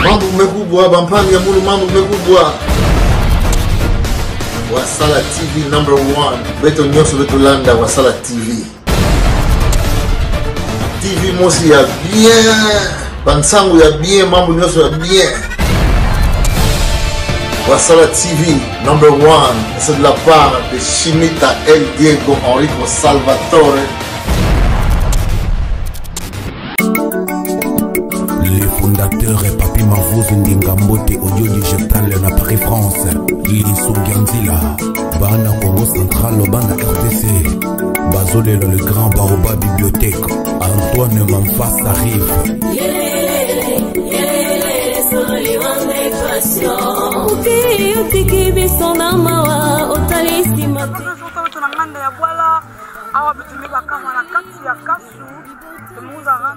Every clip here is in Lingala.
Mambo kumekubwa, bampangi ya mulu mambo kumekubwa. Wasala TV #1. Beto nyoso beto landa Wasala TV. TV mosi ya bien. Bansangu ya bien, mambo nyoso ya bien. Wasala TV #1. C'est de la part de Chimita El Diego Enrico Salvatore. Les fondateurs et Papi Mavuz Ndingambote audio digital na Paris France. Ilisu Ganzila, Bana Congo Central, Bana RDC. Bazolelo le grand Baroba Bibliothèque. Antoine Mamfas arrive.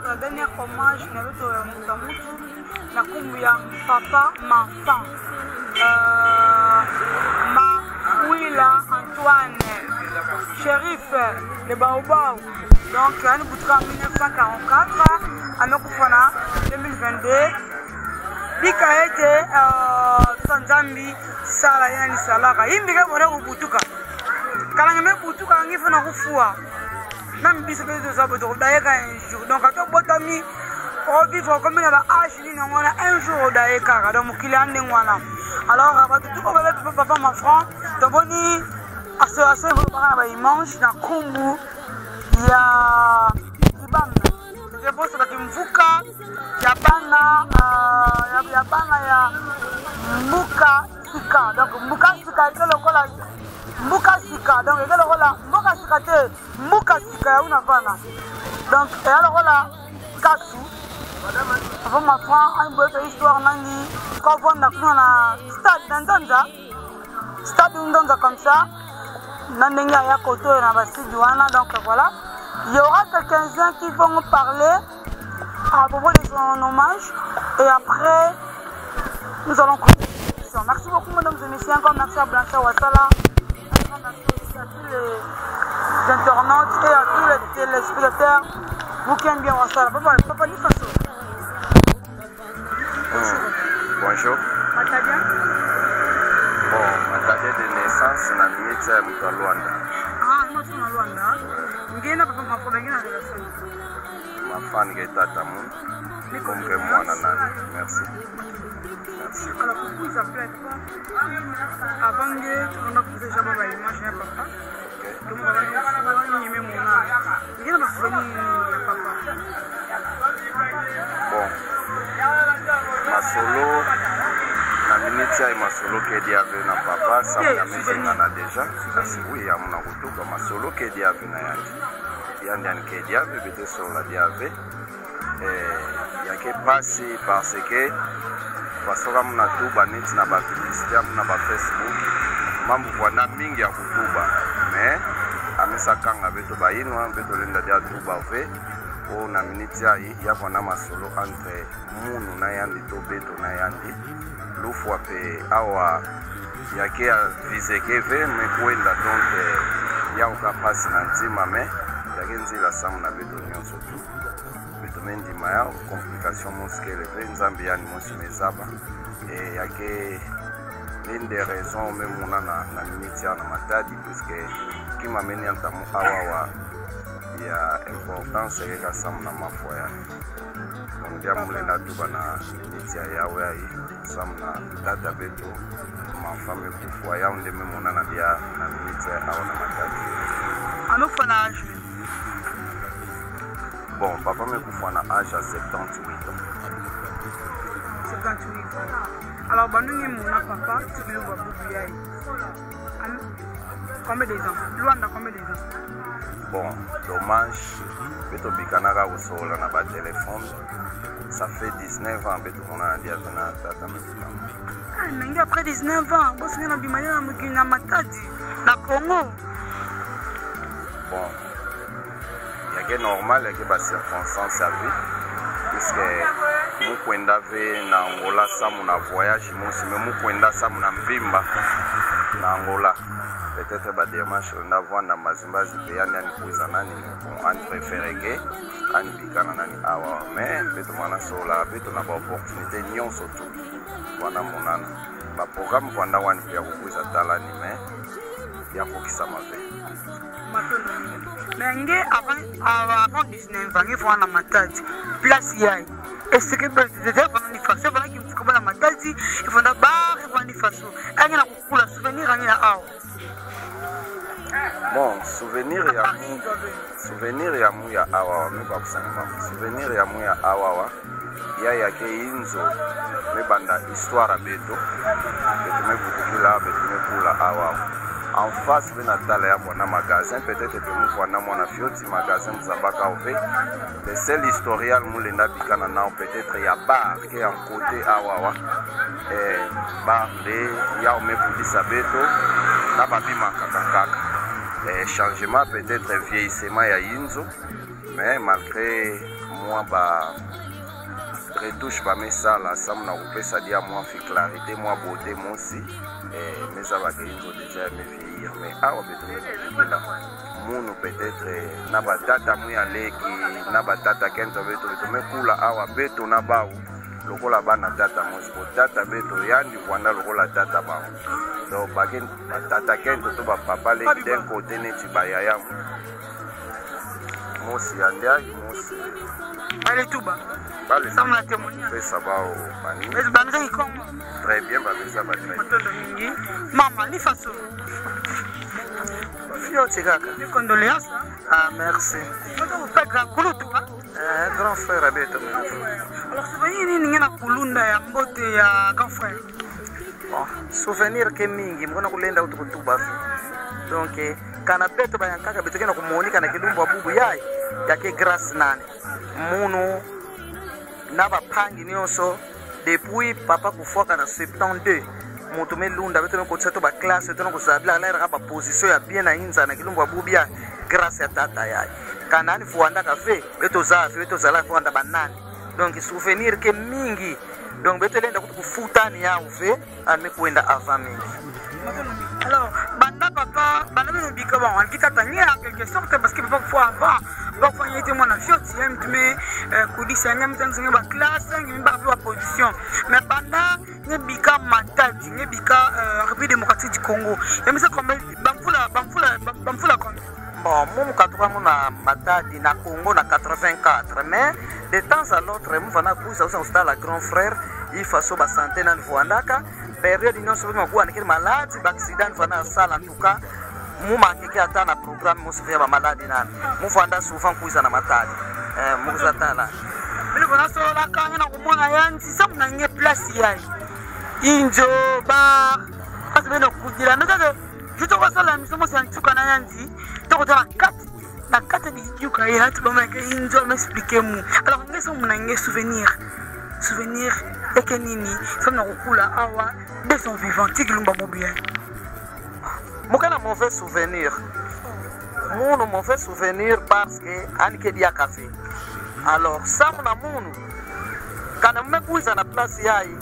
La dernière hommage la papa Manfan Mawila Antoine Shérif le Baobao. Donc on boutra en 1944 à Nokufana 2022 bika ete Sanzambi sala yani salaka imbika bora ubutuka kala ngeme butuka ngifuna kufua même bis que de ça peut d'ailleurs un jour donc à toi botami on vivre comme il a âge ni on a un jour d'ailleurs donc il a ndengwana alors à tout ko bela papa ma frère to boni association ko ba image na kumbu ya ibanga je pense que mvuka ya banga ya mbuka sika donc mbuka sika c'est le kola mbuka sika donc c'est le kola mbuka sika te mbuka sika ya una vana donc et alors là kasu avant ma frère un beau histoire nani quand on a na stade Ndanza comme ça nandenga ya koto na basidi wana donc voilà il y aura quelques-uns qui vont parler à propos de son hommage et après nous allons continuer. Merci beaucoup mesdames et messieurs, encore merci à Blanchard Wasala, merci à tous les internautes et à tous les téléspectateurs. Vous qui aimez bien Wasala. Papa Nifaso. Bonjour. Matadien. Bon, ma date de naissance na minute ya mtu Luanda. Ah, moi je suis Luanda. Ngena papa mafobengena de la famille. Ma fan ke tata mun. Comme que moi nana. Merci. Merci. Alors pour vous appelez pas avant que on a posé jamais la image de papa. Donc on va y mettre mon nom. Ngena mafobengena papa. Bon. Ma solo na minute ya masolo ke diave na papa ça na mesinga na déjà kasi oui ya mona kutuka masolo ke diave na yandi ke diave bete sur la diave ya ke passi parce que basoka mona tu baneti na ba publicité na ba Facebook mambo wana mingi ya kutuba mais amesa kanga beto bayinwa beto lenda dia tuba fe o na minute ya wana masolo entre munu na yandi to beto na yandi lufwa pe awa yake ya vizeke ve mekwenda donc ya ukapasi na nzima me yake nzila samu na beto nyonso tu beto mendi maya complication moskele ve nzambi yani mosi mezaba et yake l'une des raisons même on a na minute na matadi puisque qui m'amène en tamu awa il y a importance et que ça na mafwa ya donc dia mulenda tuba na minute ya yawe ai samna data beto ma femme kufwa ya onde même on a na dia na minute awa na matadi Alors faut l'âge. Bon, papa me kufwa na âge à 78 ans. 78 ans. Alors bon nous mon papa tu veux voir beaucoup yaï. Combien d'années? Luanda combien d'années? Bon, dommage, beto bikanaka usola na ba téléphone. Ça fait 19 ans beto on a dit à tata mekina. Ah, mais après 19 ans, boss na bimani na mukina matadi na Congo. Bon. Il y a normal il y a des circonstances à vie puisque nous kwenda ve na Angola ça mon voyage moi mais nous kwenda ça mon mbimba na Angola. Peut-être ba démarche na vendre mazimbazi pe yani kuiza nani bon an préféré que an bikana nani awa mais beto mana sola beto na ba opportunité nyonso tout wana monana ba programme kwanda wani pia kuiza talani mais ya kokisa mabe Menge avant 19 ans il faut na matati place yai est-ce que peut-être pendant une façon pendant qu'il faut na matati il faut na bar il faut na façon anga na kukula souvenir anga na awa. Bon, souvenir ya mu ya awa me ba kusanga souvenir ya mu ya awa ya ke inzo me banda histoire beto me butukila beto me kula awa en face de Natala ya mona magasin peut-être que nous voyons mona fioti magasin Mzabaka ove le seul historial mulenda bikana na peut-être ya bar qui est en côté awa bar de ya me budisa beto na babima kakaka changement peut-être vieillissement ya Inzo mais malgré moi retouche ba mesala samna kupesa dia moi fi clarité moi beauté moi aussi mais ça va que Inzo déjà me vieillir mais awa beto munu peut-être na batata mu ya leki na batata kento beto me kula awa beto na bawo lokola bana tata mosiko tata beto yandi wanda lokola tata ba donc bagen tata kento to ba papa le d'un côté neti ba yaya mosi andia mosi Allez tout bas. Allez ça m'a témoigné ça va au pani mais ba ngi ko très bien ba ça va très bien maman ni façon fioti kaka ni condoléances ah merci vous pas grand kulutu grand frère beto alors souvenir nini ngena kulunda ya mbote ya grand frère bon souvenir ke mingi mbona kulenda utukutuba donc kana beto bayankaka beto kena kumuonika na kidumbu bubu yayi yake grâce nane munu na bapangi nyonso depuis papa kufoka na 72 mutu melunda beto me kotseto ba classe to ko sabila la ra ba position ya bien na inza na kilumbu bubu ya grâce ya tata yayi kana ni fuanda cafe beto zala fuanda banani donc souvenir ke mingi donc beto lenda kufuta ni ya uve ame kwenda avant mingi. Alors banda papa banda me bika bon on kita tania en quelque sorte parce que parfois avant parfois il était mon afioti mais kudisa nyam tanzinga ba classe ngi ba position mais banda ne bika matati ne bika République démocratique du Congo et mais ça comme bamfula comme bon mon katoka mona matadi na Congo na 84 mais de temps à l'autre mon vana kuisa usa la grand frère il faso ba santé na Rwandaka période non seulement kwa nikiri maladi ba accident vana sala en tout cas mu makeke ata na programme mo sofia ba maladi nani mu vanda souvent kuisa na matadi mu zatala ile bona so la kanga na kumona yanzi samu na nye place yayi injo ba kasi beno kudira naka juto kwa sala misomo santuka na yanzi to ko ta na kata di juka ya tu ba maka injo m'expliquer mu alors ngesa mu na nye souvenir ekenini samu na kukula awa de son vivant tikilumba mobien mokana mauvais souvenir munu mauvais souvenir parce que anike dia café alors samu na munu kana mmekuiza na place yayi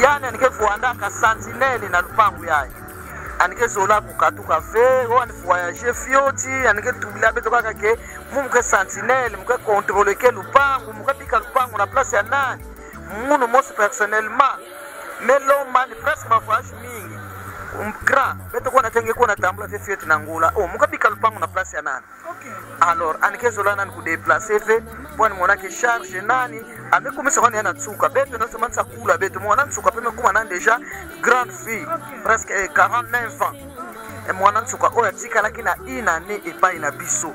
yani anike fuanda ka sentinelle na lupangu yayi anike zola kukatuka ve o ani voyager fioti anike tubila beto kaka ke mumuke sentinelle muke contrôler ke lupangu muke pika lupangu na place ya nani munu mos personnellement mais l'homme man presque ma voyage mingi grand beto kona tenge kona tambula fe fioti na ngula o muke pika lupangu na place ya nani alors anike zola nani ku déplacer fe poni mona ke charge nani amekomisa kwani yana tsuka beto na sema tsakula beto mona tsuka peme kuma nani déjà grande fille presque 49 ans et mona tsuka oya tika lakini ina ne epai na biso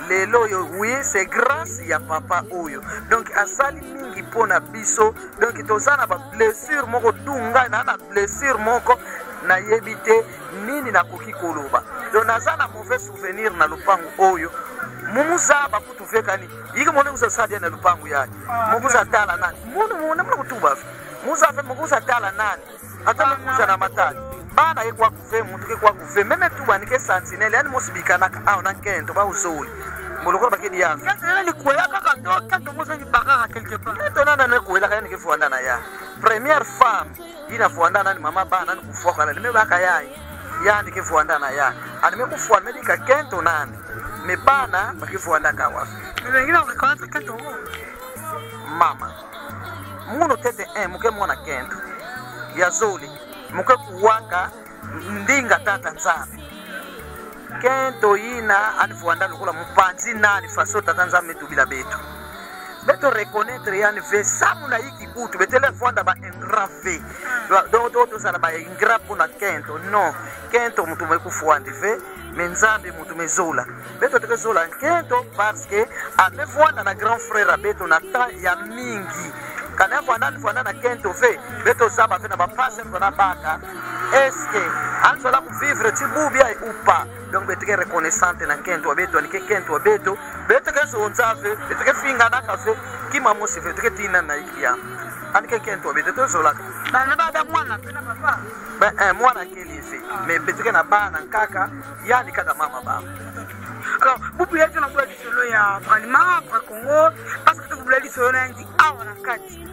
lelo yo oui c'est grâce ya papa oyo donc asali mingi pona biso donc tozana ba blessure moko dunga na blessure moko na yebite nini na koki koloba donc nazana mauvais souvenir na lupangu oyo mumuza bakutuvekani yike mone usasadia na lupangu yake muguza tala nani muna kutuba muza fe muguza tala nani hata muguza na matali bana yekwa kuve muntu ke kwa kuve meme tuba nike sentinelle yani mosibikana ka na kento ba usoli moloko bakedi yangu kana ni koya kaka to kanto mosa ni bakaka quelque part to nana ne koela kana ke fuanda na ya première femme ina fuanda nani mama bana ni kufoka na me baka yayi yani kifuanda na ya anime kufuanda medika kento nani mebana bakifuanda kawa wengine wakaanza kento mama muno tete muke mwana kento ya zoli muke kuwanga ndinga tata nzambe kento ina anifuanda lukula mpanzi nani faso tata nzambe tubila betu beto reconnaître yani ve samu na iki kutu betele fuanda ba engrave do sala ba engrave pour na kento non kento mutu me kufuandi ve menzambe mutu mezola beto teke zola kento parce que ame fuanda na grand frère beto na ta ya mingi kana fuanda na kento ve beto zaba fe na ba passe na baka est-ce que an sola ku vivre tibubia ou pas donc beteke reconnaissante na kento beto ni kento beto beteke zonzave beteke finga na kafe kima mosi beteke tina na ikia an kento beto to zola na baba mwana pena papa mwana kelize mais beteke na bana kaka yani kaka mama baba. Alors vous pouvez être dans le solo ya Bralima Congo parce que vous voulez solo ndi awa na kati.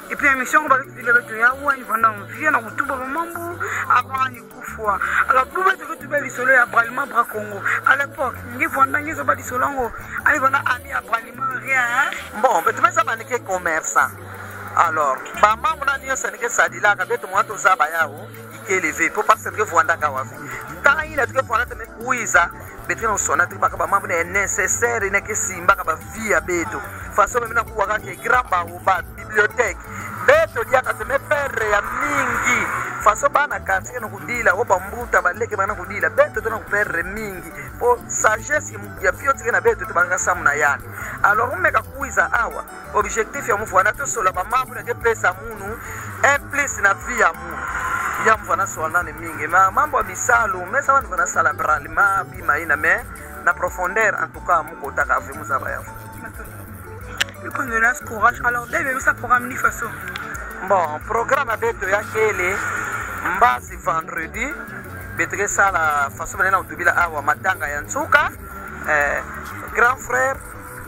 Et puis émission on va dire le ya ou ni vanda on vient na kutuba mambo avant ni kufwa. Alors vous pouvez être le solo ya Bralima Congo à l'époque ni vanda ni zo ba solo ngo ali vanda ami ya Bralima rien. Bon, mais tu peux ça maniquer commerçant. Alors, maman mona niyo sanike sadila ka beto mwato zaba yao ikelevé pour parce que vanda ka wafi. Tant il a que vanda te me kuiza betre no sona tu baka ba mambo ne nécessaire ne ke simba ka ba via beto. Façon même na kuwa ke grand ba ou ba bibliothèque. Beto dia ka te me pere ya mingi. Façon bana quartier no kudila o ba mbuta ba leke bana kudila beto to no pere mingi. Po sagesse ya fioti na beto to banga samu na yani. Alors on meka kuiza awa objectif ya mufwana to sola ba mambo na ke pesa munu implice na via munu. Ya mfana swala ni mingi ma mambo bisalu mesa wana mfana sala Bralima bima ina me na profondeur en tout cas muko taka vemu zaba yafu le condoléances courage alors dès ça programme ni façon bon programme beto ya kele mbasi vendredi betre sala façon na utubila awa matanga ya nsuka grand frère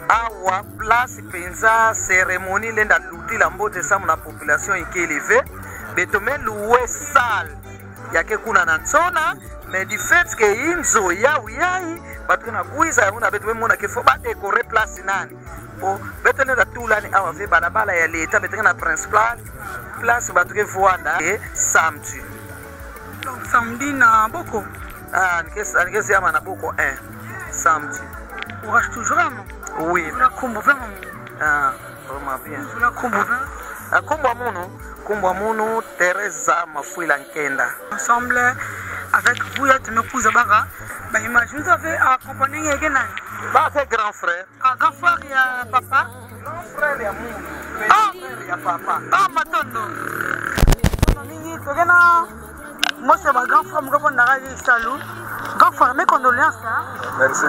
awa place penza cérémonie lenda lutila mbote samu na population ikelevé beto me loué salle yake kuna na ntsona mais du fait que inzo ya uyai batu na kuiza una beto mona ke fo ba décorer place nani po beto na tulani awa ve balabala ya leta beto na principal place batu ke voanda et samedi donc samedi na boko nikesi yama na boko 1 samedi courage toujours maman oui la combo vraiment vraiment bien la combo Kumba Munu Teresa Mafuila Nkenda. Ensemble avec vous, il y a mes cousins Bara. Bah, imagine, vous avez accompagné quelqu'un. Bah, c'est grand frère. Ah, grand frère, il y a papa. Grand frère, il y a Munu. Ah, il y a papa. Ah, Matondo. Moi, c'est ma grand frère, mon grand frère, salut. Grand frère, mes condoléances. Merci.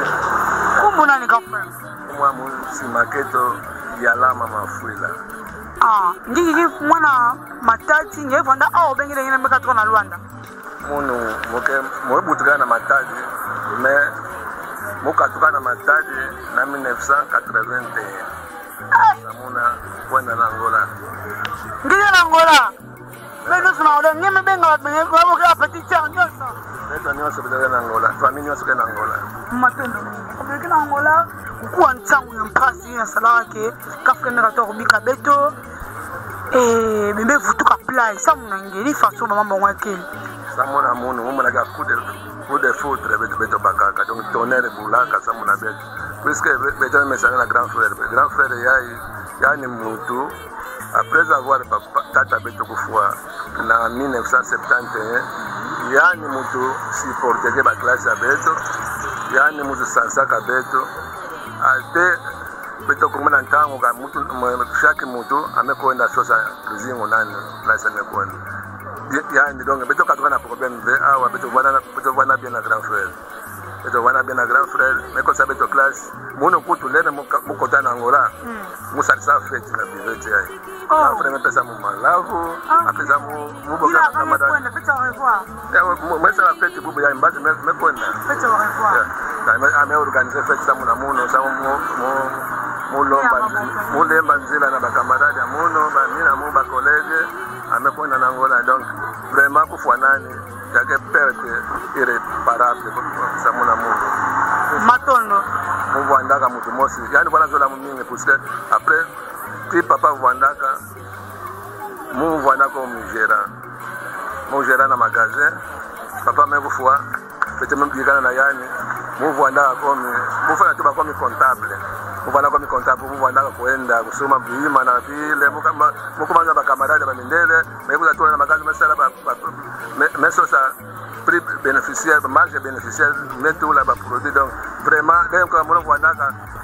Comment on a les grands frères? Moi, c'est Maketo Yalama Mafuila. Ah, ndiki mwana matati nge vanda awo bengile ngene mbeka tona Luanda. Munu mobutuka na matadi mais mokatuka na matadi na 1981. Samuna kwenda na Angola. Ndiye na Angola. Beno suna ole ngeme benga benga babo ka petit chanyosa. Ndio nyoso bidala na Angola. Family nyoso na Angola. Matendo. Obeki na Angola kuwa ntsangu ya mpasi ya sala ke kafkene ka to kubika beto. Bembe vutuka play samuna ngeli faso mama ngwakeli samuna munu mumuna ka kude foudre beto bakaka donc tonnerre bulaka samuna beto puisque beto mesana na grand frère yani mutu après avoir tata beto kufua na 1971 yani mutu supporter ke ba classe ya beto yani mutu sansaka beto ate beto kumana ntango ka mutu chaque mutu amekwenda sosa luzingo nani place amekwenda yani donc beto katoka na problème de awa beto wana bien na grand frère beto wana bien na grand frère mais quand ça beto classe mono kutu lene mukota na Angola musalisa fête na bivete ai grand frère me pesa mu malavu apesa mu boka na madame fête au revoir ya moi ça la fête bubu ya mbazi me kwenda fête au revoir ame organiser fête sa muna muno sa mulemba nzela na bakamarade ya muno bamina mu ba collègue amekwenda na Angola donc vraiment kufuanani yake perte incomparable samuna mungu Matondo. Muvandaka mutu mosi. Yani bwana zola mingi parce que après ti papa Vandaka Muvandaka mu gérant na magasin. Papa même fois peut-être même bigana na yani Muvandaka comme mufanya tu ba comme comptable. Muvandaka comme comptable Muvandaka kuenda kusoma bima na vile mukamanga ba camarade ba mindele mais vous atola na magasin mesala ba meso sa prix bénéficiaire, marge bénéficiaire, mais tout là-bas produit. Donc, vraiment, dès que nous voyons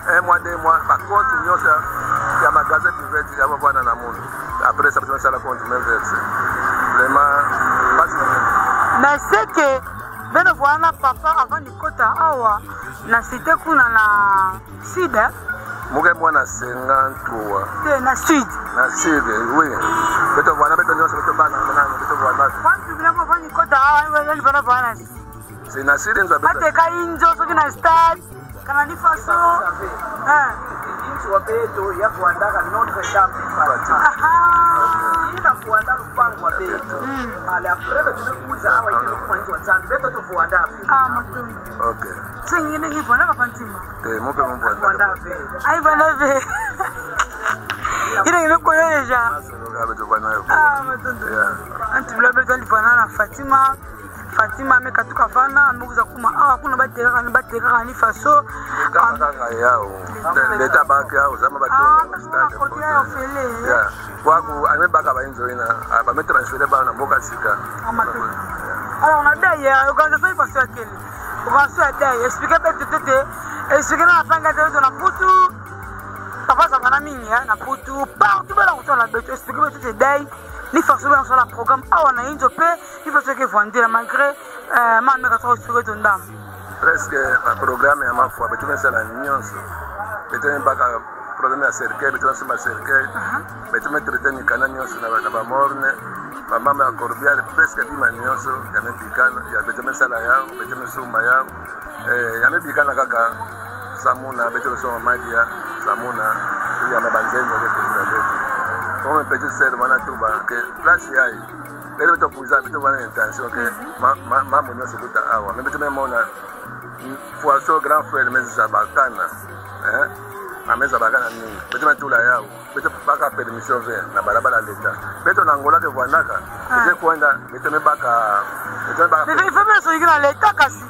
un mois, 2 mois, par contre, il y a un magasin privé qui va voir dans le monde. Après, ça peut être la compte même versé. Vraiment, pas si. Mais c'est que, ben voilà, papa, avant de kota awa, na cité kuna na sud. Muge mwana 53. Na sud. Na sud, oui. Beto voilà, beto nyonso beto bana na beto voilà. Quand tu viens pour faire kota awa, on va voir. C'est na sud nzo beto. Ate ka injo so kina stade, kana ni faso. Injo wa beto ya kuandaka Notre Dame. Ila kuandaka mpango wa beto. Ale après beto kuza awa ile kwa injo wa beto to kuandaka. Matondo. OK. Singine ni bona kapantima. Mupe muandaka. Ai bana ve. Ile kwa deja. Matondo. Anti blabe tandi banana Fatima amekatuka fana amekuza kuma kuna bateka ni faso yao leta baki yao zama bato ya fele ya kwaku amebaka bainzo ina ba mettre transférer ba na mboka sika alors on a d'ailleurs organisation il passe à quel organisation à d'ailleurs expliquer peut-être expliquer na fanga de na putu papa ça va mingi na putu partout bala on la beto expliquer peut-être d'ailleurs ni forcément sur la programme on a une job il faut que vendre malgré ma mère trop sur ton dame presque le programme est ma foi mais tu mets ça la nuance peut-être pas problème à cercueil mais tu mets ma cercueil mais tu mets traiter ni canal nuance na ba morne ma maman cordial presque dit ma nuance ya mepikana ya peut-être ça la ya peut-être suma ya ya mepikana kaka samuna peut-être so madia samuna ya mabanzengo de comme un petit serre mana tuba que place yayi ele to kuza bito bana intention que ma monyo se buta awa mais bito mona poisson grand frère mais zabakana ameza bakana nini bito matula yao bito baka permission vers na barabara leta bito na ngola ke vanaka bito kwenda bito mebaka mais il faut bien se dire leta kasi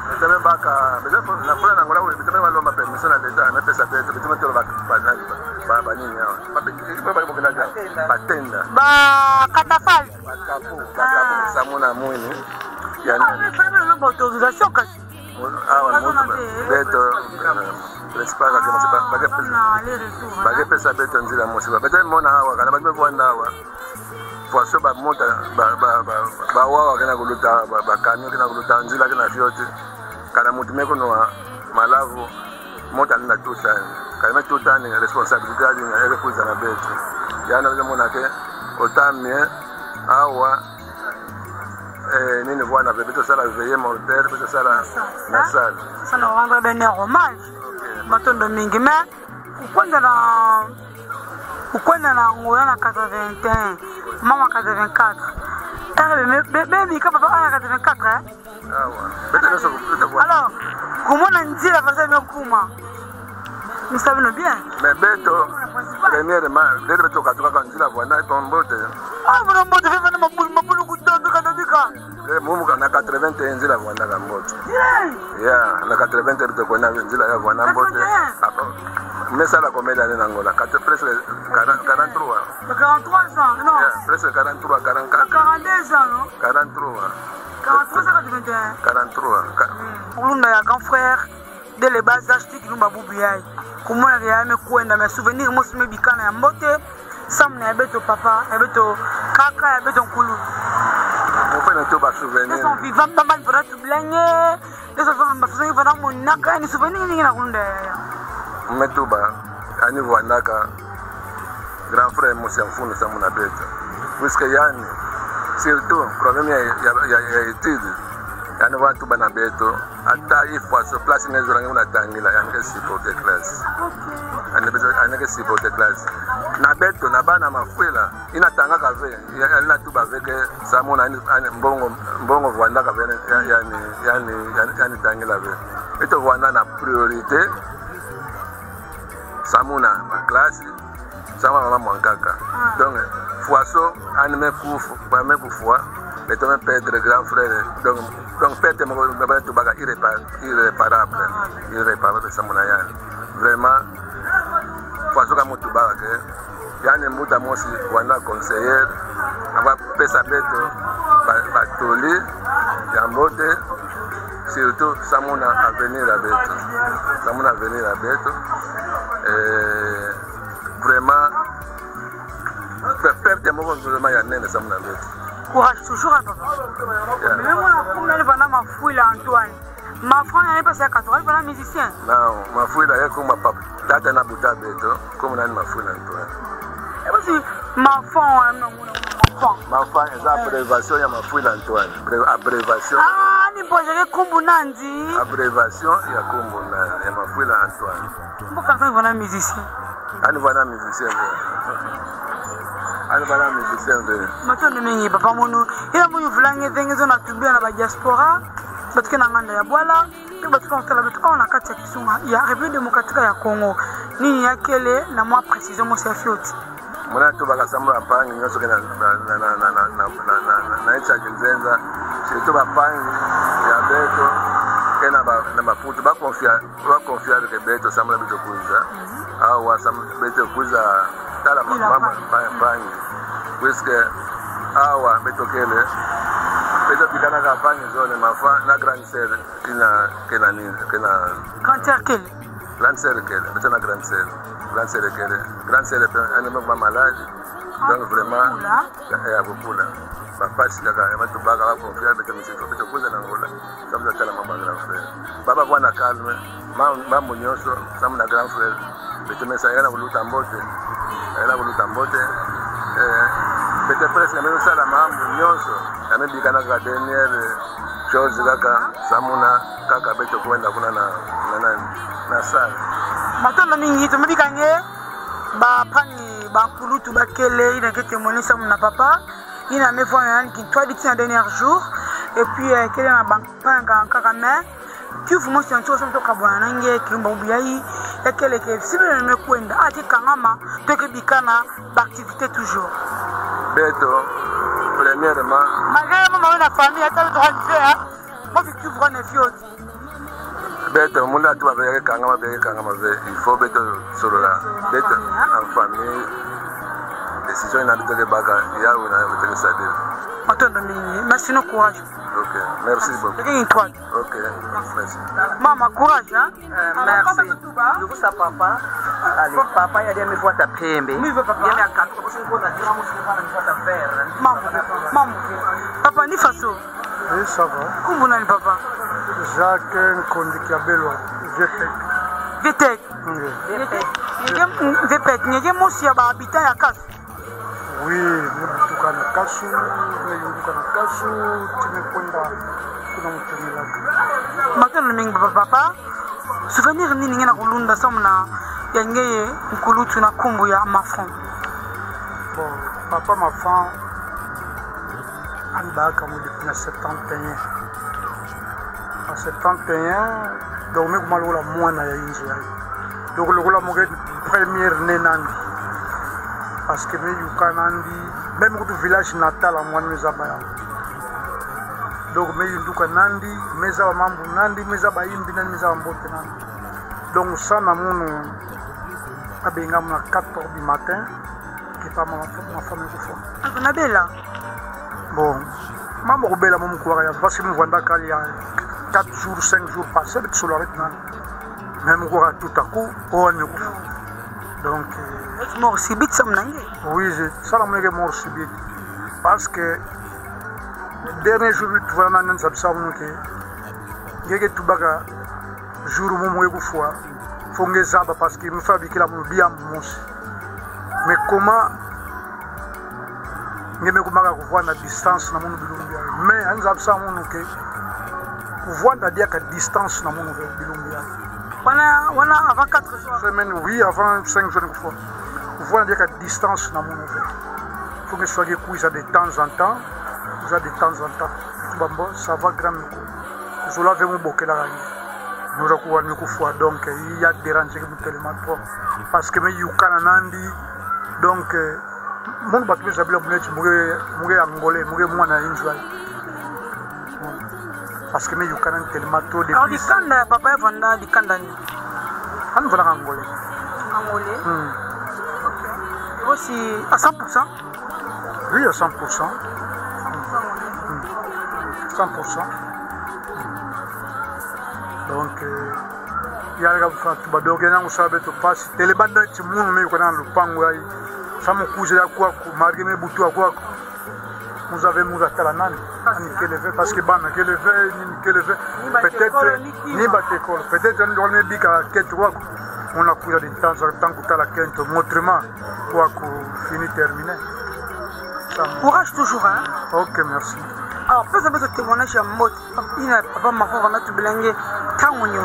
bito baka bito na fula na ngola bito mebalo ma permission na leta na pesa bito bito matula baka baba nini hao batenda ba katafali bakapu samuna mwini yani femme l'autorisation kasi awa moto beto principal ka pesa beto nzila musiba beto mona hawa kana bato kwanda hawa poisson ba mota ba wawa kana kuluta ba kanyo kana kuluta nzila kana fyote kana mutumeko no malavu mota nina tutani kana tutani responsabilité ya ile kuza na beto yana ile mona ke otamie awa nini bwana beto sala veiller mortel beto sala na sala sana wanga bene hommage matondo mingi mais ukwenda na ngola na 81 mama 84 bébé ka papa ana 84 awa beto so alors comment on dit la façon de kuma nous savons bien mais beto premièrement beto katuka nzila bwana tombote bon mbote fait na mabulu kutoka kadabika mumu na 81 nzila bwana ka mbote yeah na 80 beto kona nzila ya bwana mbote mesa la comédie na ngola presque 43 ans non presque 43 44 42 ans non 43 43 Ulunda ya grand frère de les bases acheter qui nous baboubiai comment on a me kwenda mes souvenirs moi me bikana ya mbote samna ya beto papa ya beto kaka ya beto nkulu on fait notre bas souvenir ils sont vivants pas mal pour être blingé les autres sont faisant vraiment mon naka ni souvenir ni na kulunda metuba ani wanaka grand frère Moussa Mfunu samuna beto puisque yani surtout problème ya étude yani watu bana beto ata ifwa so place ngezo rangi unatangila yani supporter class aneke supporter class na beto na bana mafuela inatanga kave yani tu baveke samona mbongo vwanda kave yani tangila ve beto vwanda na priorité samona ma classe sama mama mwankaka donc foiso anime kufwa mais tu vas perdre grand frère donc perdre mon tu baga irréparable ça mon ayan vraiment foiso comme tu baga que yani muta mosi wana conseiller ava pesa beto ba toli yambote surtout ça mon avenir à beto ça mon avenir à beto vraiment perdre mon vraiment ya nene ça mon beto. Courage toujours à papa. Mais moi, comme elle va dans ma fouille là, Antoine. Ma femme elle est passée à 4 ans, elle va musicien. Non, ma fouille là, elle comme ma papa. Tata na buta beto, comme on a ma fouille Antoine. Et aussi, ma femme, ma femme, c'est abréviation, il y a ma fouille Antoine. Abréviation. Ah, ni pas gérer Kumbunandi. Abréviation, il y a Kumbunandi, il y a ma fouille Antoine. Pourquoi ça va dans musicien? Elle va dans musicien. Alibana musicien de matondo mengi papa mono ila moyo vulange zengezo na tubia na ba diaspora batike na nganda ya bwala pe batike ontala batike na kati ya kisunga ya République démocratique ya Congo nini yakele na moi précision mo se fioti mona to baka samula pangi nyoso kana na echa kinzenza surtout ba pangi ya beto kena na maputo ba confiar que beto samula beto kuza au wa samula beto kuza tala mama pangi puisque awa betokele beto pikana ka pangi zone mafa na grande sœur ina kena grande sœur kele beto na grande sœur elle est malade donc vraiment ya bopula papa sikaka matu baka va confier beto misiko beto kuza na ngola sababu tala mama grand frère baba bwana calme mambo nyoso sababu na grand frère beto mesa yana kuluta mbote peut-être presque même ça la mambo nyoso amebikana ka dernière chose kaka samuna kaka beto kwenda kuna na sala matondo mingi to mebikanye ba pani ba kulutu bakele ina ke témoigner samuna papa ina me voya qui toi dit en dernier jour et puis kele na bank kaka mais tu fumo sento sento kabwana nge kimba ubiyai ekele ke sibele me kwenda ati kangama to ke bikana ba activité toujours beto premièrement malgré maman na famille ata to hanze moi tu vois ne fioti beto mula tu avec kangama il faut beto solo la beto en famille décision ina de baka ya una beto sadir matondo mingi merci no courage. Ok, merci beaucoup. Ok, merci. Maman, courage, hein? Merci. Je vous sais, papa. Allez, papa, il y a des fois ta pembe. Il y a des quatre maman, papa, ni façon. Oui, ça va. Comment vous allez, papa? Jacques Nkondi Kiabelo, VTEC. VTEC. Il y a aussi un habitant à Kassou. Oui, nous sommes à Kassou, maintenant papa souvenir nini ngena kulunda somna yangeye nkulutu na kumbu ya mafon bon papa mafon andaka mu depuis 71 en 71 donc me kumalola mwana ya inji donc lokola mo première nenandi parce que me yukanandi même au village natal à moi nous abaya donc me yuka nandi meza wa mambo nandi meza ba imbi nandi meza mbote nandi donc ça na munu abenga na 4h du matin qui pas ma famille ko fo na bela bon mambo ko bela mo ko ya parce que mo vanda kali ya 4 jours 5 jours passés avec sur la route même ko tout à coup on ne donc mort subite ça m'nangue oui ça la m'nangue mort subite parce que dernier jour tu vois nan ça ça m'nangue ngeke tubaga jour mo mo ko fois faut ngezaba parce que me fabriquer la mon bien mons mais comment ngeme ko maga ko voir na distance na mon bilumbi mais anza ça m'nangue Voilà dire qu'à distance dans mon Bilumbi. Voilà avant 4 jours. Semaine, oui, avant 5 jours. Voilà dire qu'à distance dans mon nouvelle. Il faut que ce soit des couilles de temps en temps. Vous avez de temps en temps. Ça va grand. Je l'avais mon bouquet là. Nous avons une fois donc il y a des rangs tellement trop. Parce que il y a Nandi donc mon bateau j'habille mourir angolais mourir moi na injouai. Parce que il y a tellement trop de. Alors du Kanda papa vanda du Kanda ni. On va angolais. Angolais. OK. Aussi à 100%. Oui, à 100%. 100%. Donc, il y a des gens qui ont des gens qui ont passé. Les bandes qui ont le pango, ça m'a cousé à quoi, marié mes boutons à quoi. Nous avons mis à la nane, parce que ban, que levé, peut-être, ni battre école, peut-être on est dit qu'à quête, on a cousé de temps en temps que la quête, montrement, quoi qu'on finit terminé. Courage toujours, hein? Ok, merci. Alors, peut-être que ce témoignage est mort. Il n'a pas ma femme, on a tout blanqué. Tant on y oh,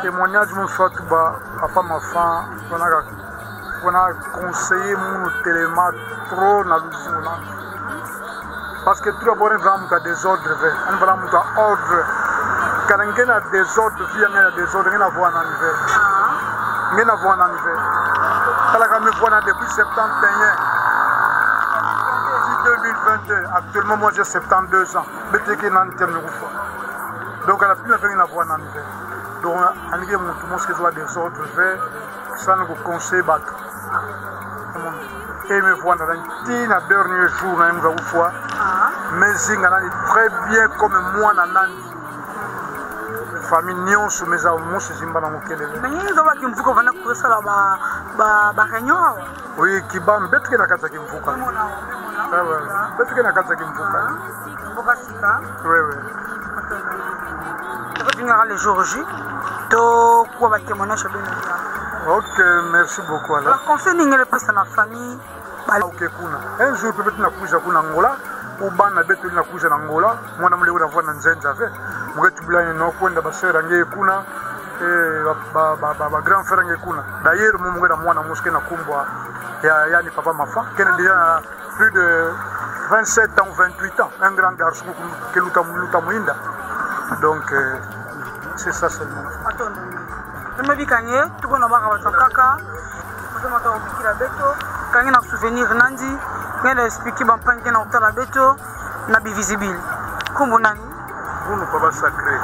témoignage, mon choix, papa, ma femme, on a conseillé mon téléma trop dans le parce que tout d'abord, on a des ordres, on va avoir ordre. Quand on a des ordres, il y a des ordres, on a voir en hiver. On a voir en hiver. Depuis 71, 2022, actuellement moi j'ai 72 ans, donc à la fin de la voie en hiver. Donc on a dit que je dois des ordres verts, ça nous conseille battre. Et me voir dans le dernier jour, nous avons fois, mais il très bien comme moi dans famille Nyon sous mes amours, c'est Zimba dans mon kélé. Mais il y a des gens qui me font qu'on a ça là, réunion. Oui, qui va me mettre la carte qui me font. Mettre la carte qui me font. Oui, oui. On va finir le jour J. Donc, on va témoigner chez nous. Ok, merci beaucoup. Alors, conseil n'est pas dans la famille. Un jour, peut-être na kuja kuna Angola, ou bana betu na kuja na Angola, mwana mule una vona nzenza ve. Mwetu bulani no kwenda basera nge kuna ba grand frère nge kuna. D'ailleurs, mon mwe na mwana mosque na kumbwa yani papa mafa, qui est déjà plus de 27 ans, 28 ans, un grand garçon qui luta muinda. Donc c'est ça seulement. Attends. Je me dis kanye, tout le monde va kaka. Je me la beto. Quand il y a un souvenir, Nandi, il y a expliqué que il y a un beto, na visible. Comment nani? Vous ne pouvez pas sacré.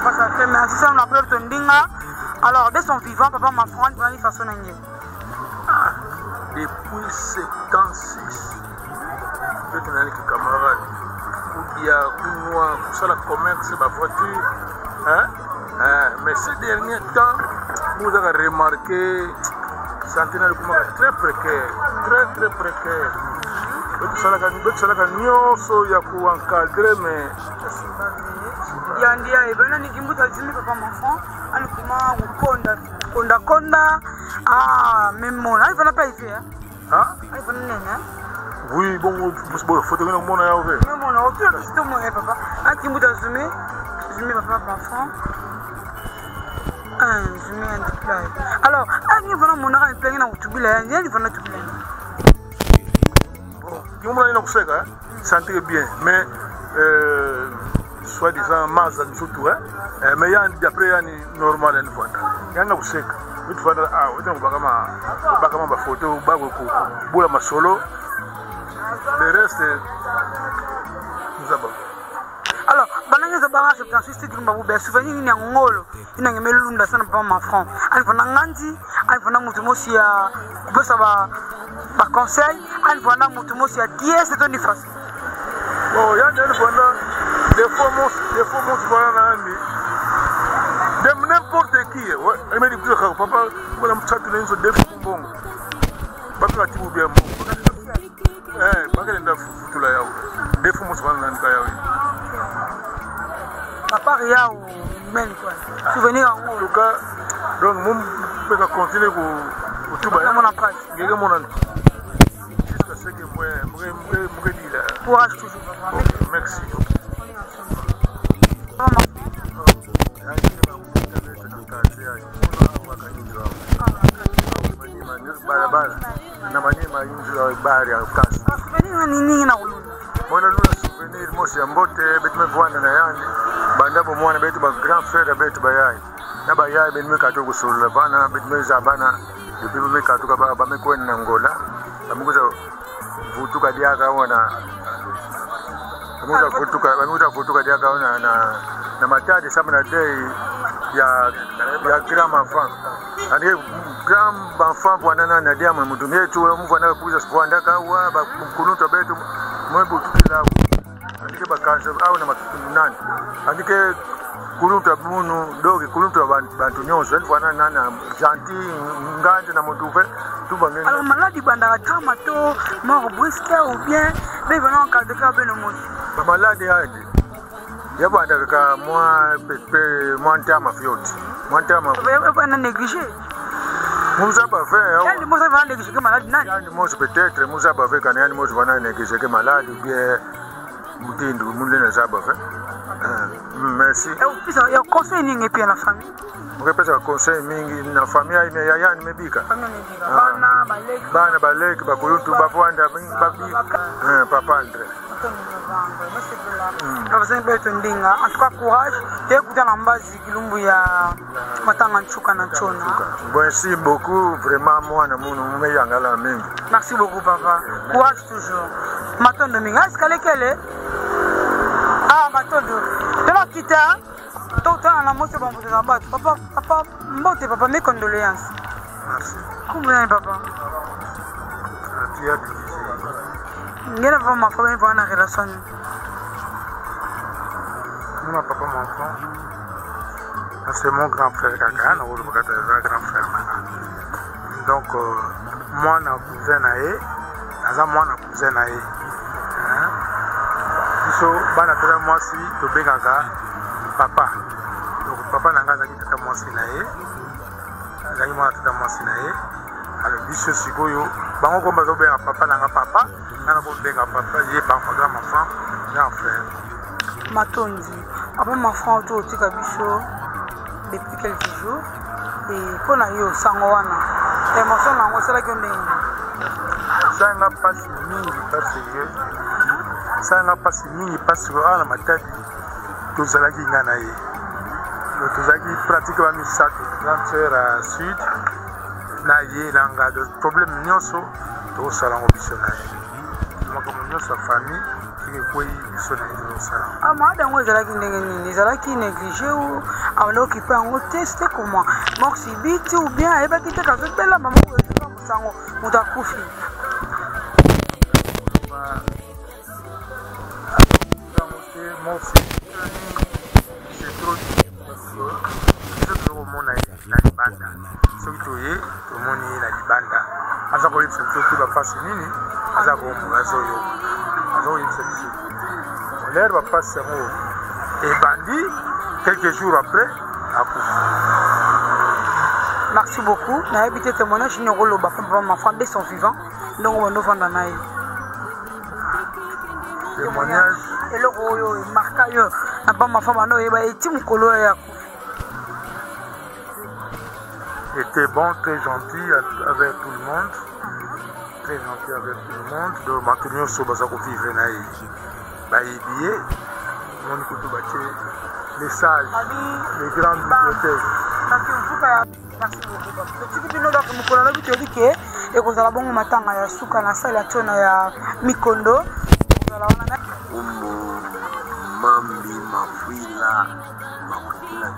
Pas sacré, mais si ça on a peur de ndinga. Alors dès son vivant, papa m'a fait une façon nani. Depuis 76, je suis un camarade. Il y a une loi pour ça la commerce, ma voiture. Mais ces derniers temps, vous avez remarqué Centenaire très précaire, très précaire. Ça la nyoso ya ku encadrer mais yandia ebana ni kimbuta zimi papa enfant ani kuma konda même mon il va pas y faire il va nene oui bon photo na mona ya ouvert même mon autre c'est mon papa ani kimbuta zimi papa enfant alors, il y a vraiment un plan qui est tout bien. Il y a vraiment tout bien. Bon, il sentir bien, mais soi-disant, mazan surtout, mais il y a d'après un normal une fois. Il y a un sec. Il faut une photo, un solo. Le reste, nous avons. Alors, bananga za banga c'est insisté que mbabu be souvenir ni ngolo ina ngemelunda sana papa ma franc alifana ngandi alifana mutu mosi ya kuposa ba conseil alifana mutu mosi ya 10 c'est une différence bon ya ndio alifana des fois mon voilà nani de n'importe qui ouais il m'a dit que papa voilà mtatu na hizo defu mbongo baka tibu bien mbongo baka ndio futula yao defu mo voilà nani kaya papa ria ou men quoi souvenir en tout cas donc mon peut continuer pour tout mon approche ngeke mon jusqu'à ce que moi dit là Courage toujours, papa. Merci. Mwana lula souvenir mosi ya mbote betu mevwana na yani bandabo mwana betu ba grand frère betu bayai na bayai ben mekato kusula bana betu meza bana depuis mekato ka ba mekwen na Angola amukuza vutuka diaka wana amukuza vutuka diaka wana na matadi sama na day ya grand enfant ande grand enfant bwana na dia mudumie tu mvana kuza spwanda ka wa ba kunuto betu mwebu tukila andike bakanza au na nani andike kulunta bunu dogi kulunta bantu nyonso ndifana nana gentil ngande na motuve tuba ngene alors maladi bandaka kama to mort brusque ou bien mais vraiment quand de faire ben mot ba maladi hadi ya bandaka ka moi ntama fioti moi ntama pas négliger Moussa pas fait. Quel mot ça va négliger que malade nani? Quel mot peut-être Moussa pas fait quand il mot va négliger que malade ou bien mutindu mulena ça pas fait. Merci. Et puis il y a conseil ningi puis la famille. On répète un conseil mingi na famille mais yaya ni mebika. Bana baleki bakulutu bavwanda babi. Papa André. En tout cas, courage. Et écoutez l'ambassade Kilumbu ya Matanga Nchuka na Chona. Merci beaucoup, vraiment, moi, merci beaucoup, papa. Courage toujours. Matondo Minga, est-ce qu'elle est quelle est? Ah, Matondo. De la quitter, tout le temps, on a monté pour vous abattre. Papa, monte, papa, mes condoléances. Merci. Combien, papa? Tu as dit. Il a vraiment ma famille pour une relation. Mon papa, mon enfant, c'est mon grand frère Kaka, mon grand frère. Donc, moi, je suis naé, moi, je suis naé. So, moi, si tu es papa. Donc, papa, je moi, si naé. Moi, moi, si naé. Alors, biso sikoyo, bango ko bazo benga papa nanga papa, nana ko benga papa, yé bango grand enfant, grand frère. Matondi, après ma frère autour tika biso depuis quelques jours et pour na yo sangoana. Émotion nango c'est là que ndenge. Ça n'a pas si mingi parce que ça n'a pas si mingi parce que ala matadi tozalaki ngana ye. Tozalaki pratiquement misato, grande sœur à sud. Na ye nanga de problème nyonso to salango biso na ye moko nyonso famille ki ko yi biso na ye sala ah madame ngo zalaki ndenge nini zalaki négligé ou on occupé en test comment mort subite ou bien eba ki te ka zo bela maman ko zo musango muta kufi mort subite c'est trop mon na libanda soki toye tomoni na libanda aza koyebisa biso te bapasi nini aza koyoka aza koyebisa biso lere bapasi yango ebandi quelques jours après akufa. Merci beaucoup. Nayebi te témoignage ni koloba papa ma femme sont vivants donc on vanda na ye témoignage et le oyo marka yo na ba ma femme no yeba eti mukolo ya était bon, très gentil avec tout le monde. Très gentil avec tout le monde. Donc, maintenant, je vais vivre dans les billets. On écoute les sages, les grandes bibliothèques. Merci beaucoup. Tu peux nous dire que nous avons dit que nous avons bon matin à Souka na salle à Chona ya Mikondo. Mambi mafuila mafuila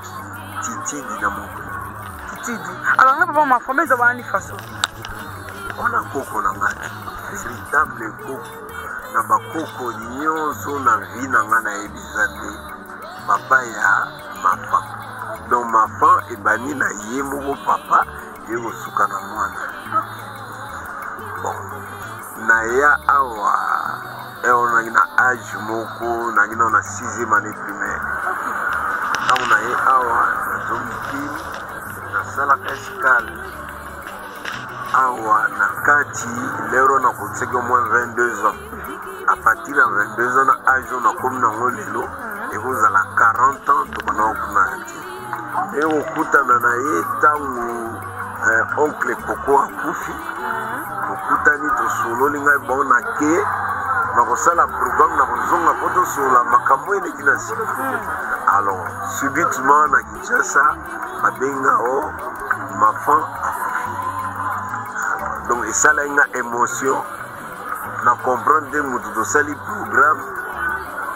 titi na moko. Alors, on a pas ma famille, ça va aller façon. On a coco na ngati. Véritable coco. Na ba coco nyonso na vie na ngana ebizande. Papa ya mafa. Donc mafa ebani na ye moko papa yego suka na mwana. Bon. Na ya awa on a une âge moko na ngina na 6e année primaire. Donc na ye awa na zombi salaka escale awa na kati lero na konseki au moins 22 ans à partir de 22 ans na âge on a comme nango lelo et vous à la 40 ans to bana kuna et okutana na ye tango oncle Koko akufi okutani to solo linga bona ke na kosala programme na kozonga poto sola makambo ene kinasi alors subitement na Kinshasa babenga o mafan donc et ça là une émotion na comprendre de mutu to sali programme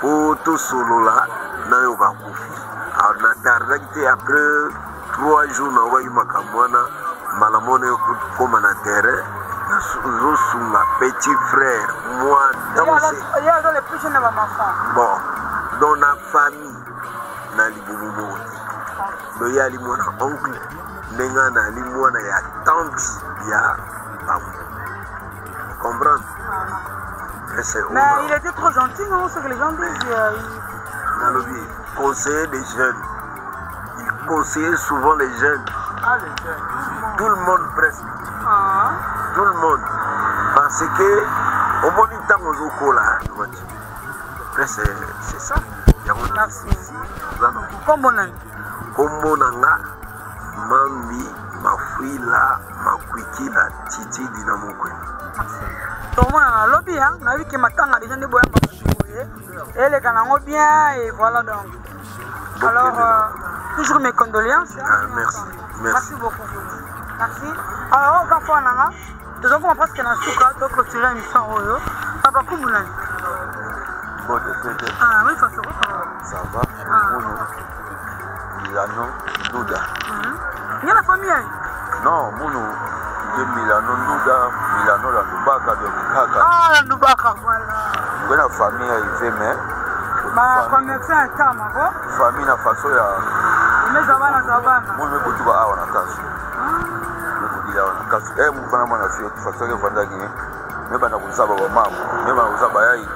poto solo là na yo bakufi alors na tardaki après 3 jours na wayi makamwana malamone comme na terrain na petit frère moi dans les plus jeunes bon dans la famille na libubu do ya li mona oncle nenga na li mona ya tante ya comprendre mais il était trop gentil non ce que les gens disent il conseiller des jeunes il conseillait souvent les jeunes tout le monde presque tout le monde parce que au moins du temps aux okola après c'est ça merci kombo nanga mambi mafuila makwikila titi dina mokwe tomona na lobby hein na vi ke matanga déjà ne boyamba et les canaux bien et voilà donc alors toujours mes condoléances merci beaucoup merci alors on va faire nanga nous avons presque na suka to clôturer émission oyo papa kumulani oui ça va Milano Douda il y a la famille non Mounou de Milano Douda Milano la Lubaka de Lubaka la Lubaka voilà la famille arrivée mais commerçant un tama famille na façon ya mais zabana Mounou kutuka awa na kasu kasi mufana mwana fio tufasake vandaki meba kusaba wa mama meba kusaba yai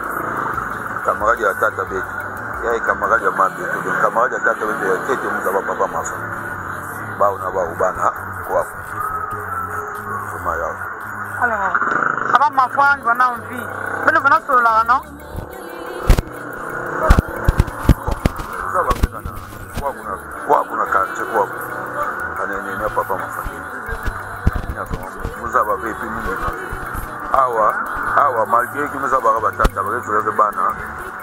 kamaradi ya tata betu yai kamaradi ya mama betu kamaradi ya tata betu ya tete muzaba papa mafa bao na bao bana kwa fuma yao alors aba mafan bana mvi bana bana sola non saba kana kwa kuna kache kwa kanene na papa mafa muzaba vepi mimi awa malgré que muzaba batata barezo bana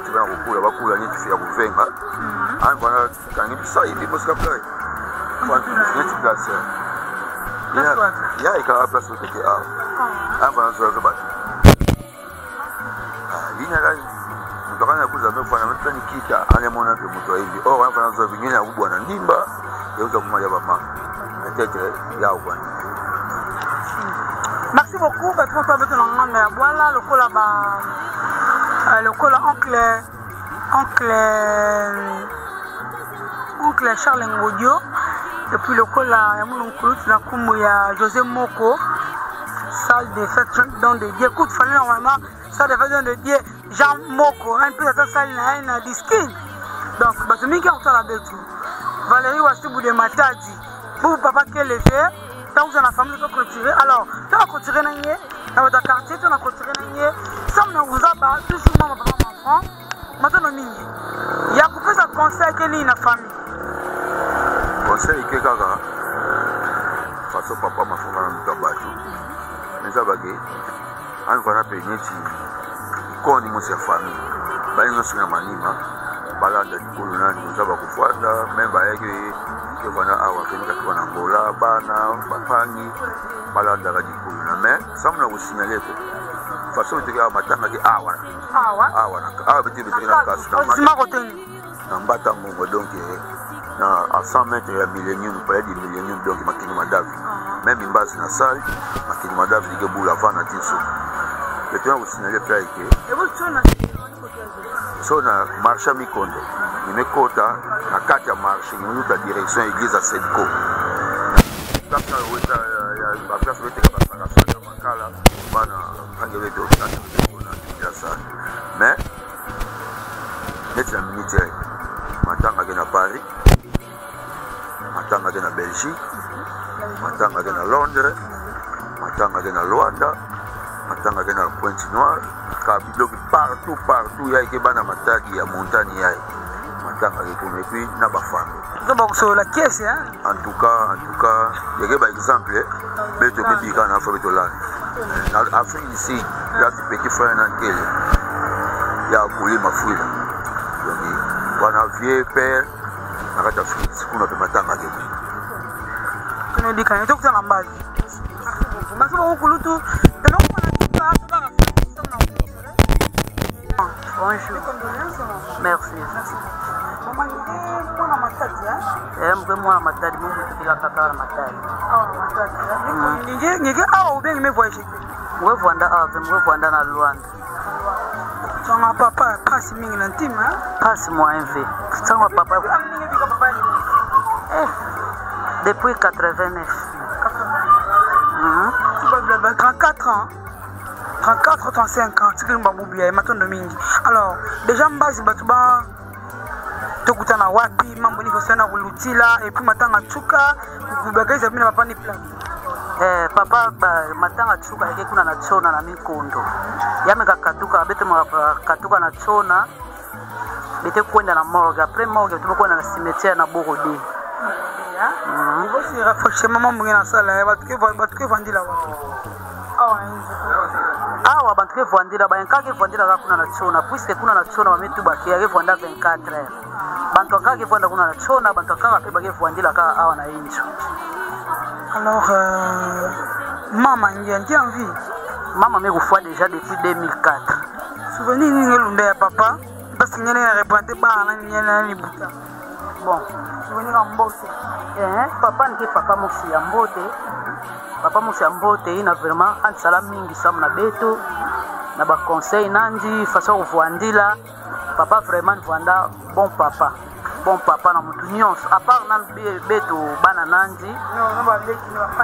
tibana kukula bakula ni tifia kuvenga bana kangi bisa ili musika play kwa net place ya ika place uteke bana zozo bana ina gani mtokana kuza mfanya mtani kita anemona pe mtu hivi bana zozo vingine kubwa na ndimba yauza kumaja bama tete yao bwana. Merci beaucoup parce qu'on s'avait dans le voilà le cola oncle Charles Ngodio et puis le cola ya mon oncle la kumu ya José Moko salle de fête dans de Dieu écoute fallait normalement salle de fête dans de Dieu Jean Moko un peu ça salle na diskin donc bato mingi on sala betu Valérie Wasibu de Matadi pour papa qui le fait tant que la famille peut clôturer alors tu vas clôturer nanye dans votre quartier tu vas clôturer nanye ça me vous a pas toujours maman papa enfant maintenant mingi il y a coupé ça conseil que ni na famille conseil que kaka façon papa ma femme na tabatu neza bage an vana peneti koni mo sa famille bali no sina manima balanda dikolo nani nzaba kufuata memba yake ke vana awa kenika kwa na ngola bana bapangi balanda dikolo na mais samna kusignaler ko façon de ga matanga ki awa biti na kasu na mbata mongo donc na à 100 mètres ya millennium pas di millennium donc makini madavi même mbasi na salle makini madavi ke bula vana tinso le temps kusignaler play ke so na marché Mikondo nimekota na kati ya marché nimuta direction église à Sedco kaka weta ya place wete kama sana makala bana hangewe do sana na ça mais c'est militaire matanga na Paris matanga na Belgique matanga na Londres matanga na Luanda matanga ke na Pointe Noire ka biloki partout ya ke bana matadi ya montagne ya matanga ke comme puis na ba famille donc sur la caisse hein en tout cas il y a par exemple beto ke bika na fa beto là en Afrique ici là petit frère na quel ya kouli mafuila donc bana vieux père na kata Afrique kuna pe matanga ke nous dit quand tu es en bas merci beaucoup Kulutu. Bonjour. Merci. Moi, Matadi, la Qatar, Matadi. Ou bien il me voyage. Moi, Vanda na Luanda. Ton papa passe ming l'intime, hein? Passe-moi un V. Ton papa. Depuis 89. 34 ans. 34 35 ans, c'est que nous avons bien maintenant de mingi. Alors, déjà en base batuba tokutana wapi mambo ni kosana kulutila et puis matanga tsuka kubagaza mina papa ni plan. Papa matanga tsuka yake kuna na chona na mikondo. Yame kakatuka bete katuka na chona bete kwenda na morgue après morgue tumekwenda na cimetière na Borodi. Ngo si rapprochement mambo ngena sala batuke vandila wapi. Awa bantu ke vandira ba enkake vandira ka kuna na chona puisque kuna na chona bametu bakia ke vanda 24 heures bantu akake vanda kuna na chona bantu akaka pe bake vandira ka awa na incho. Alors maman ngi en vie. Maman me kufwa déjà depuis 2004. Souvenir ni ngelunda ya papa parce que ngene répondre ba na ngene ni buta. Bon, souvenir en mbote. Papa ngi papa mosi ya mbote. Papa Moussa Mbote ina vraiment an salam mingi sam na beto na ba conseil nandi façon voandila papa vraiment vanda bon papa na mutu nyonso à part nan beto bana nandi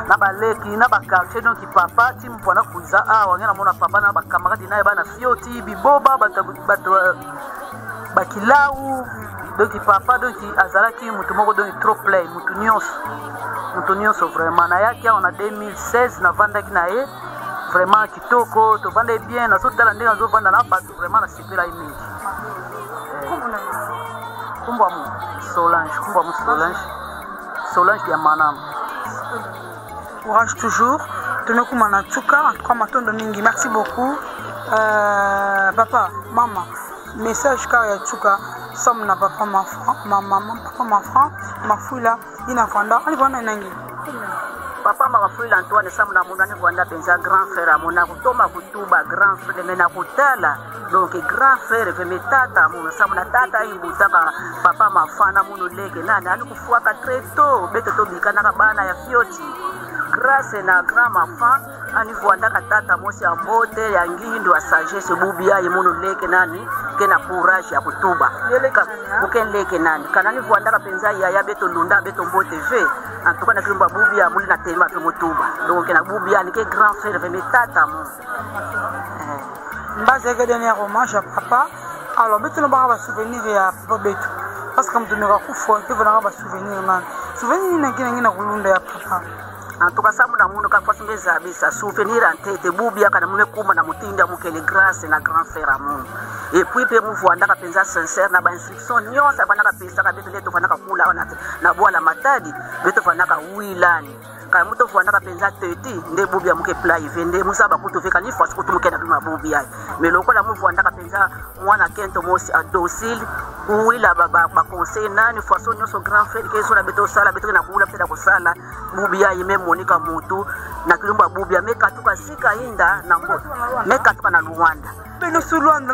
na ba leki na ba quartier donc papa tim pona kuza wangena mona papa na ba camarade na bana fioti biboba bato bakilau donc papa donc azalaki mutu moko donc trop play mutu nyonso vraiment na yaki on a 2016 na vanda ki na ye vraiment kitoko to vanda bien na so tala ndenge zo vanda na bato vraiment na sipela mingi kumba mu Solange ya manam courage toujours tenez comme na tuka en matondo mingi merci beaucoup papa maman message car ya tuka somme na papa ma franc ma fouille ina fanda ali vanda nangi papa ma fouille Antoine somme na munani vanda benza grand frère amona kutoma kutuba grand frère mena kutala donc grand frère ve metata muna somme na tata imbutaka papa mafana muno lege nani ali kufuaka treto beto to bikana ka bana ya fioti grâce na grand mafan ani vanda ka tata mosi ya mbote ya ngindo ya sagesse bubia yemuno lege nani kena courage ya kutuba yeleka bukenleke nani kanani vanda ka penza ya beto lunda beto mbote ve en tout cas na kimba bubia muli na tema pe mutuba donc na bubia ni ke grand frère ve metata mo mbaze ke dernier hommage à papa alors beto no ba souvenir ya papa beto parce que mtumeka kufa te vana ba souvenir man souvenir na kina kulunda ya papa en tout cas ça muna muno ka façon bezabisa souvenir en tête bubia kana mumekuma na mutinda mukele grâce na grand frère amu et puis pe muvanda ka penza sincère na ba instruction nyonsa bana ka pesa ka beto leto fanaka kula na bwala matadi beto fanaka wilani ka muto vanda ka penza tete nde bubia muke play vende musaba kuto feka ni fasi kuto mukena bima bubia mais lokola muvanda ka penza mwana kento mosi a docile wila ba conseil nani façon nyonso grand frère ke so na beto sala beto na kula pela ko sala bubia yime monika mutu na kilumba bubia mekatuka sika inda na mbo mekatuka na Luanda beno su Luanda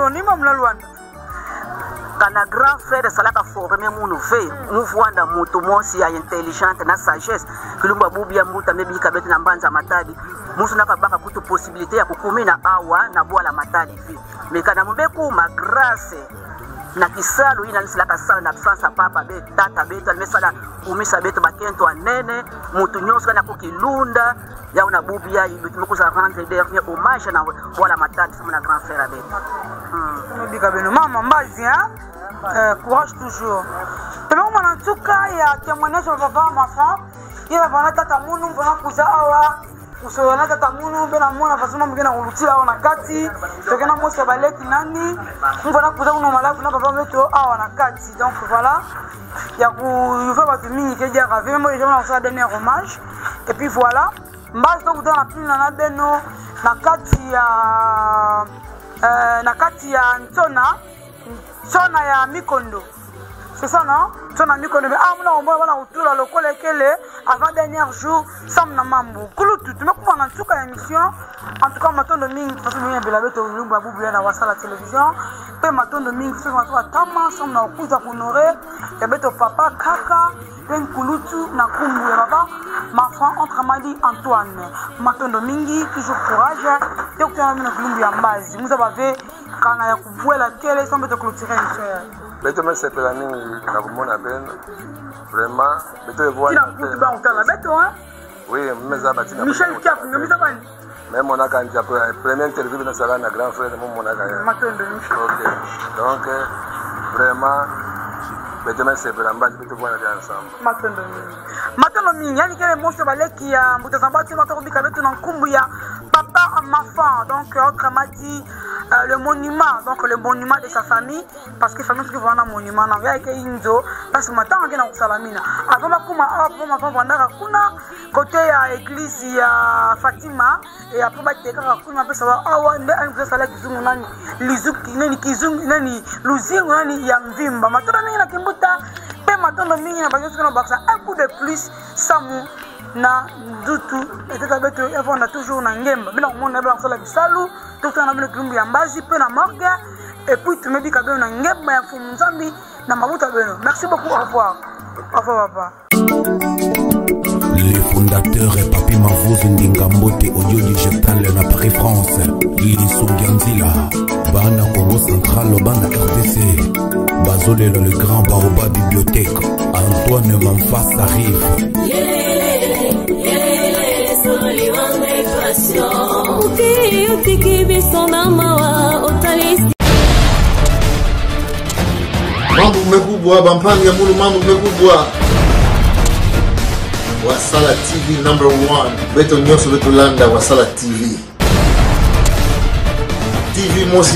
ni mamu na Luanda kana grand frère salaka former munu ve muvuanda mutu mosi ya intelligente na sagesse kilumba bubia mbuta mebika betu na mbanza matadi musu naka baka kutu possibilité ya kukumina awa na bwala matadi vi mekana mbeku ma grâce na kisalo ina nisilaka sala na absence papa be tata betu almesala umisa betu bakento anene mutu nyonso kana kokilunda ya una bubia yibitu mukuza rendre dernier hommage na bwala matadi na grand frère betu bika beno mama mbazi courage toujours tellement on en tout cas il y a témoignage de papa ma femme il va voir tata munu mbona kuza awa usoona tata munu bena mona fasuma mgena ulutila ona kati tokena mosa baleki nani ngona kuza kuno malabu na papa meto awa kati donc voilà ya ku fa ba tumi ke dia ka vraiment les gens ont ça dernier hommage et puis voilà mbas donc dans la plus na beno na kati ya Ntona ya Mikondo. C'est ça non? Ntona Mikondo mais amuna ombo bana utula lokola kele avant dernier jour samna mambo. Kulutu tumekuwa na tuka ya émission en tout cas matondo mingi parce que mimi bela beto lumba bubula na wasala télévision pe matondo mingi sio watu atama samna okuza honorer ya beto papa kaka ben kulutu na kumbu ya baba ma foi entre Mali Antoine matondo mingi toujours courage dokta na kulumbu ya mbazi muza bave kana ya kuvuela kele sombe to clôturer une soeur beto me sepela mingi na kumona ben vraiment beto voir kila mtu ba utala beto hein oui meza batina Michel Kiap ngomisa bani mais mon akanja première interview na sala na grand frère mon akaya matondo OK donc vraiment beto me sepela mbazi beto voir ensemble matondo mingi yani kele moto baleki ya mutazambati matondo bika beto na nkumbu ya papa à ma femme donc autre m'a dit le monument donc le monument de sa famille parce que famille qui va un monument na ya ke inzo parce que matin ngena kusalamina avant makuma avant ma femme vandaka kuna côté ya église ya Fatima et après ba teka kuna pesa wa awa nde anza sala kizungu nani lizuki nani kizungu nani luzingu nani ya mvimba matondo mingi na kimbuta pe matondo mingi na bajosi na baksa un coup de plus samu na dutu etata beto evona toujours na ngemba bila kumona bila kusala bisalu tout na bila kulumbu ya mbazi pe na morgue et puis tu me dis kabeno na ngemba ya funzambi na mabuta beno merci beaucoup au revoir papa les fondateurs et Papi Mavouz Ndingambote audio digital na Paris France Yili Sungianzila Bana Congo Central Bana RDC Bazolela le grand Baoba bibliothèque Antoine Manfas arrive Mambo mmekubwa bampangi ya mulu mambo mmekubwa Wasala TV #1 beto nyoso beto landa Wasala TV mosi